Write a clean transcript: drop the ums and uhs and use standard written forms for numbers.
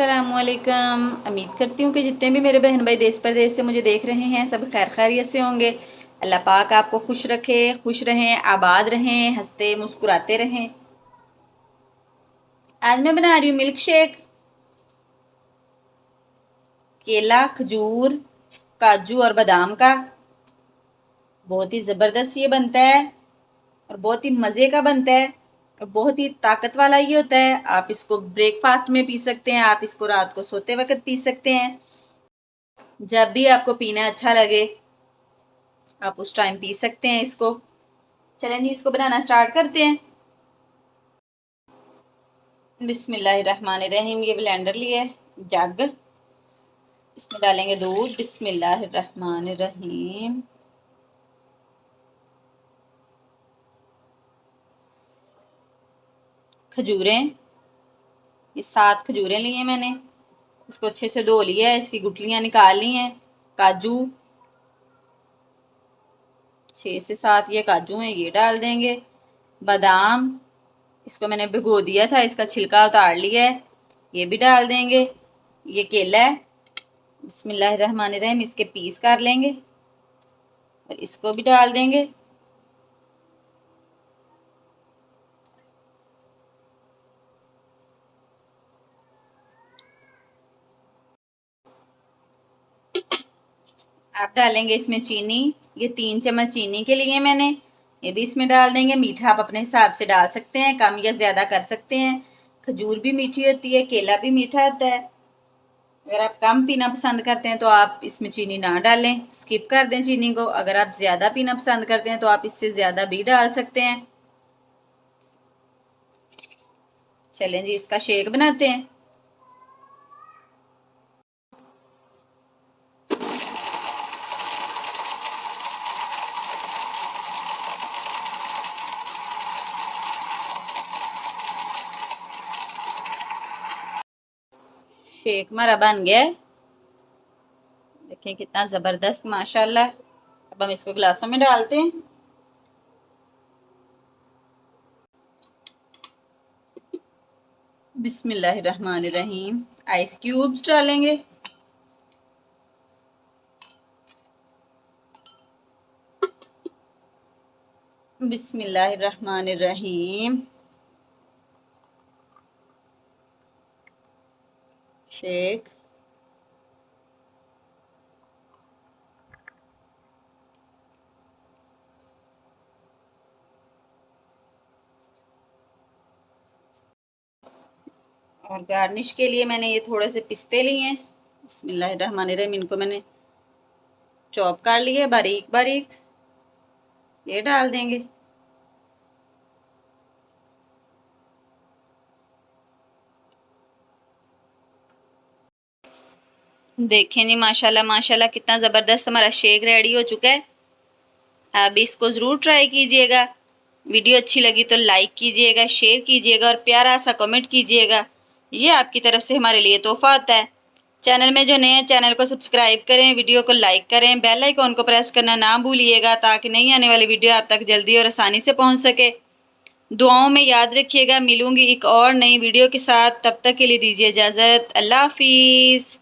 अस्सलामुअलैकुम। उम्मीद करती हूँ कि जितने भी मेरे बहन भाई देश परदेश से मुझे देख रहे हैं सब खैर खैरियत से होंगे। अल्लाह पाक आपको खुश रखे, खुश रहें, आबाद रहें, हंसते मुस्कुराते रहें। आज मैं बना रही हूँ मिल्क शेक। केला, खजूर, काजू और बादाम का बहुत ही ज़बरदस्त ये बनता है और बहुत ही मज़े का बनता है और बहुत ही ताकत वाला ये होता है। आप इसको ब्रेकफास्ट में पी सकते हैं, आप इसको रात को सोते वक्त पी सकते हैं। जब भी आपको पीना अच्छा लगे आप उस टाइम पी सकते हैं इसको। चलें जी, इसको बनाना स्टार्ट करते हैं। बिस्मिल्लाहिर्रहमानिर्रहीम। ये ब्लेंडर लिया है जग, इसमें डालेंगे दूध। बिस्मिल्लाहिर्रहमानिर्रहीम। खजूरें, ये 7 खजूरें ली हैं मैंने, इसको अच्छे से धो लिया है, इसकी गुठलियां निकाल ली हैं। काजू 6 से 7 ये काजू हैं, ये डाल देंगे। बादाम, इसको मैंने भिगो दिया था, इसका छिलका उतार लिया है, ये भी डाल देंगे। ये केला है, बिस्मिल्लाहिर्रहमानिर्रहीम, इसके पीस कर लेंगे और इसको भी डाल देंगे। आप डालेंगे इसमें चीनी, ये 3 चम्मच चीनी के लिए मैंने, ये भी इसमें डाल देंगे। मीठा आप अपने हिसाब से डाल सकते हैं, कम या ज़्यादा कर सकते हैं। खजूर भी मीठी होती है, केला भी मीठा होता है। अगर आप कम पीना पसंद करते हैं तो आप इसमें चीनी ना डालें, स्किप कर दें चीनी को। अगर आप ज़्यादा पीना पसंद करते हैं तो आप इससे ज़्यादा भी डाल सकते हैं। चलें जी, इसका शेक बनाते हैं। शेक हमारा बन गया है, देखें कितना ज़बरदस्त माशाल्लाह। अब हम इसको गिलासों में डालते हैं। बिस्मिल्लाहिर्रहमानिर्रहीम। आइस क्यूब्स डालेंगे। बिस्मिल्लाहिर्रहमानिर्रहीम। शेक, और गार्निश के लिए मैंने ये थोड़े से पिस्ते लिए हैं। बिस्मिल्लाहिर्रहमानिर्रहीम, इनको मैंने चॉप कर लिया बारीक बारीक, ये डाल देंगे। देखें जी, माशाल्लाह माशाल्लाह कितना ज़बरदस्त हमारा शेक रेडी हो चुका है। आप इसको ज़रूर ट्राई कीजिएगा। वीडियो अच्छी लगी तो लाइक कीजिएगा, शेयर कीजिएगा और प्यारा सा कमेंट कीजिएगा। ये आपकी तरफ से हमारे लिए तोहफा होता है। चैनल में जो नए हैं चैनल को सब्सक्राइब करें, वीडियो को लाइक करें, बेल आइकॉन को प्रेस करना ना भूलिएगा ताकि नई आने वाली वीडियो आप तक जल्दी और आसानी से पहुंच सके। दुआओं में याद रखिएगा। मिलूंगी एक और नई वीडियो के साथ, तब तक के लिए दीजिए इजाज़त। अल्लाह हाफिज़।